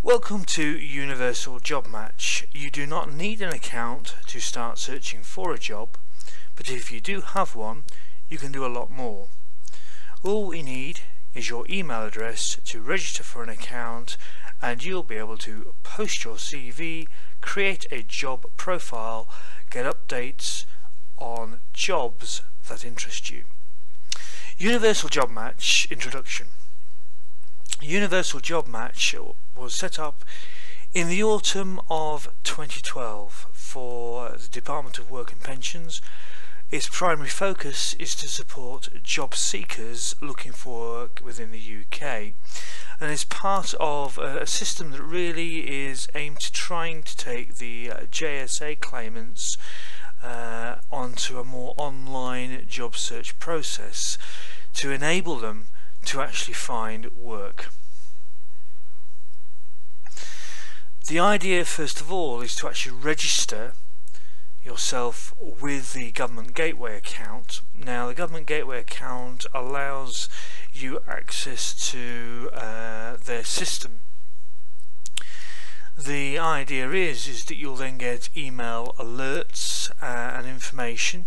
Welcome to Universal Job Match. You do not need an account to start searching for a job, but if you do have one, you can do a lot more. All we need is your email address to register for an account, and you'll be able to post your CV, create a job profile, get updates on jobs that interest you. Universal Job Match Introduction. Universal Job Match was set up in the autumn of 2012 for the Department of Work and Pensions. Its primary focus is to support job seekers looking for work within the UK, and is part of a system that really is aimed to trying to take the JSA claimants onto a more online job search process to enable them to actually find work. The idea, first of all, is to actually register yourself with the Government Gateway account. Now, the Government Gateway account allows you access to their system. The idea is that you'll then get email alerts and information,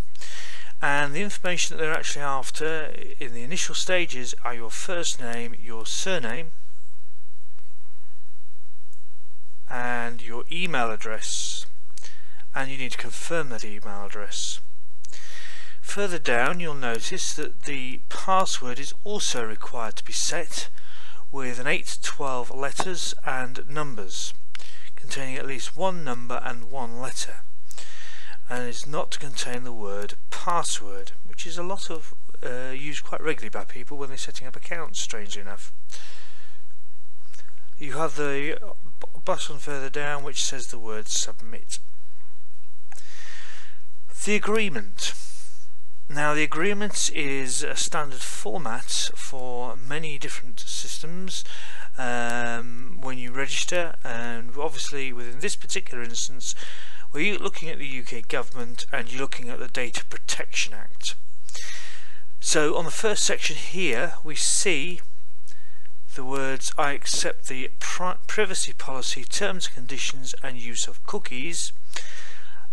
and the information that they're actually after in the initial stages are your first name, your surname, and your email address, and you need to confirm that email address. Further down, you'll notice that the password is also required to be set with an 8 to 12 letters and numbers, containing at least one number and one letter, and is not to contain the word password, which is a lot of used quite regularly by people when they're setting up accounts, strangely enough. You have the button further down which says the word submit. The agreement. Now, the agreement is a standard format for many different systems when you register, and obviously within this particular instance we're looking at the UK government and you're looking at the Data Protection Act. So on the first section here we see the words "I accept the privacy policy, terms and conditions and use of cookies."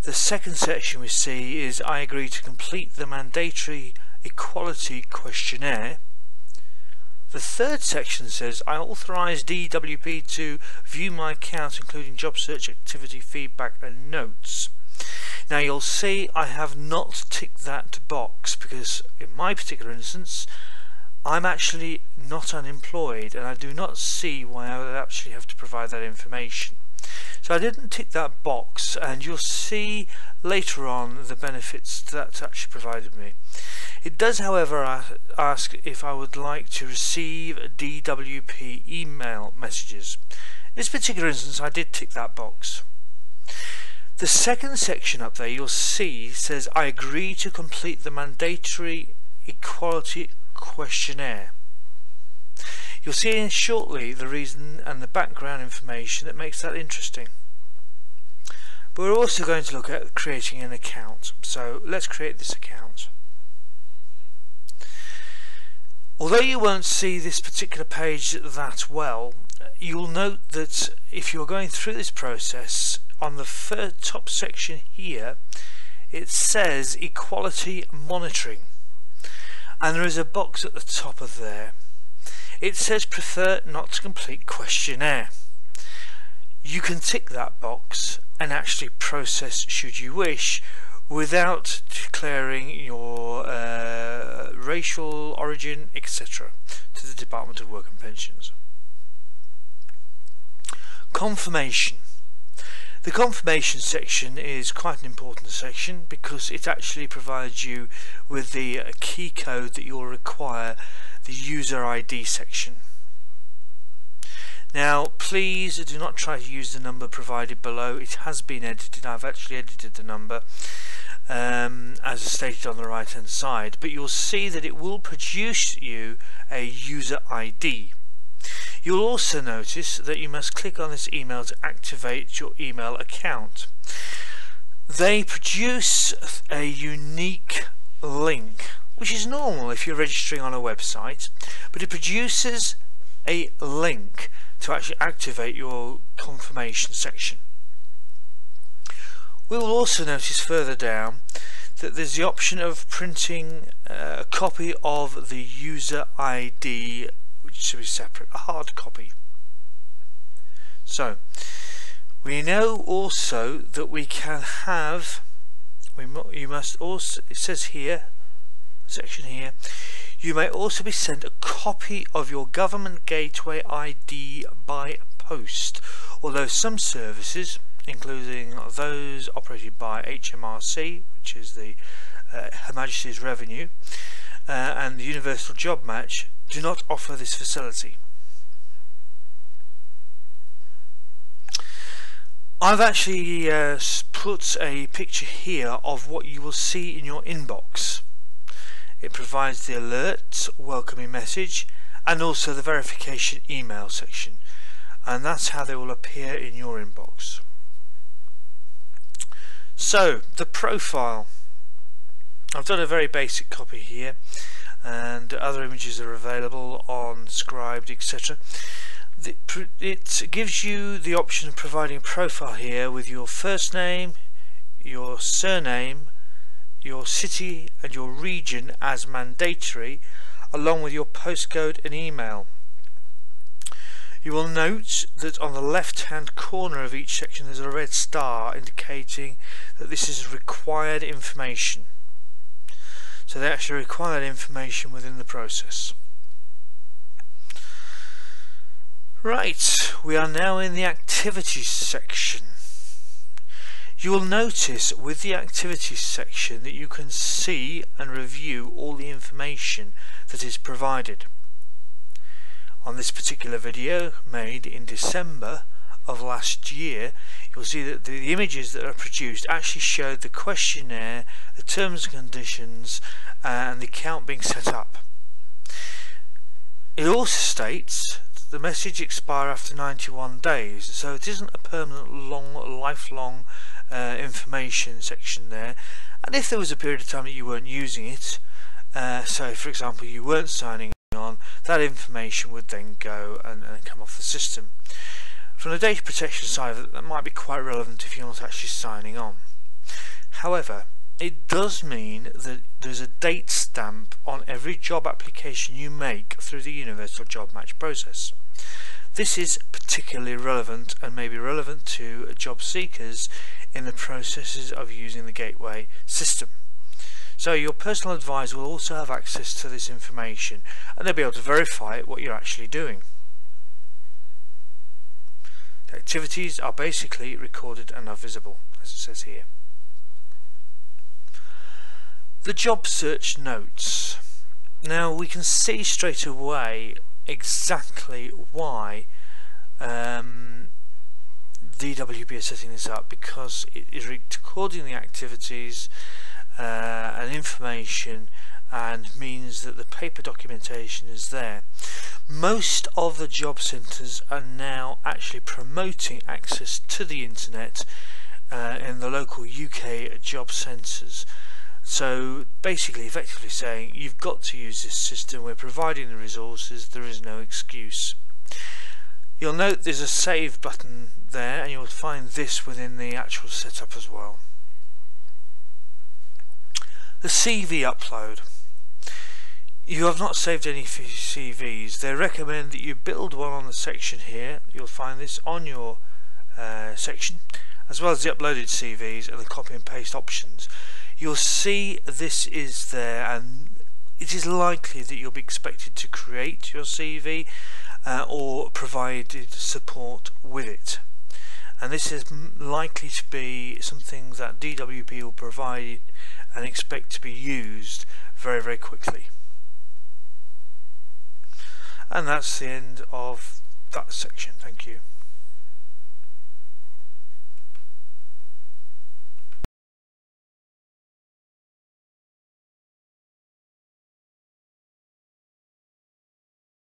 The second section we see is "I agree to complete the mandatory equality questionnaire." The third section says "I authorise DWP to view my account, including job search activity, feedback and notes." Now, you'll see I have not ticked that box because in my particular instance I'm actually not unemployed, and I do not see why I would actually have to provide that information. So I didn't tick that box, and you'll see later on the benefits that actually provided me. It does, however, ask if I would like to receive DWP email messages. In this particular instance I did tick that box. The second section up there you'll see says "I agree to complete the mandatory equality questionnaire." You'll see shortly the reason and the background information that makes that interesting. But we're also going to look at creating an account, so let's create this account. Although you won't see this particular page that well, you'll note that if you're going through this process, on the top section here it says equality monitoring, and there is a box at the top of there. It says prefer not to complete questionnaire. You can tick that box and actually process should you wish without declaring your racial origin, etc. to the Department of Work and Pensions. Confirmation. The confirmation section is quite an important section because it actually provides you with the key code that you'll require, the user ID section. Now, please do not try to use the number provided below. It has been edited. I've actually edited the number as stated on the right hand side, but you'll see that it will produce you a user ID. You'll also notice that you must click on this email to activate your email account. They produce a unique link, which is normal if you're registering on a website, but it produces a link to actually activate your confirmation section. We will also notice further down that there's the option of printing a copy of the user ID, which should be separate, a hard copy. So we know also that we can have, you must also, it says here, section here, you may also be sent a copy of your government gateway ID by post, although some services, including those operated by HMRC, which is the Her Majesty's Revenue, and the Universal Job Match, do not offer this facility. I've actually put a picture here of what you will see in your inbox. It provides the alert, welcoming message, and also the verification email section, and that's how they will appear in your inbox. So the profile, I've done a very basic copy here, and other images are available on Scribed, etc. It gives you the option of providing a profile here with your first name, your surname, your city and your region as mandatory, along with your postcode and email. You will note that on the left hand corner of each section there's a red star indicating that this is required information. So they actually require that information within the process. Right, we are now in the activities section. You will notice with the activities section that you can see and review all the information that is provided. On this particular video made in December of last year, you'll see that the images that are produced actually showed the questionnaire, the terms and conditions, and the account being set up. It also states that the message expires after 91 days, so it isn't a permanent, lifelong information section there. And if there was a period of time that you weren't using it, so for example you weren't signing on, that information would then go and come off the system. From the data protection side of it, that might be quite relevant if you're not actually signing on. However, it does mean that there's a date stamp on every job application you make through the Universal Job Match process. This is particularly relevant and may be relevant to job seekers in the processes of using the gateway system. So your personal advisor will also have access to this information, and they'll be able to verify what you're actually doing. The activities are basically recorded and are visible, as it says here. The job search notes. Now we can see straight away exactly why DWP is setting this up, because it is recording the activities and information, and means that the paper documentation is there. Most of the job centres are now actually promoting access to the internet in the local UK job centres. So basically, effectively saying, you've got to use this system, we're providing the resources, there is no excuse. You'll note there's a save button there, and you'll find this within the actual setup as well. The CV upload. You have not saved any CVs. They recommend that you build one on the section here. You'll find this on your section, as well as the uploaded CVs and the copy and paste options. You'll see this is there, and it is likely that you'll be expected to create your CV or provided support with it. And this is likely to be something that DWP will provide and expect to be used very, very quickly. And that's the end of that section. Thank you.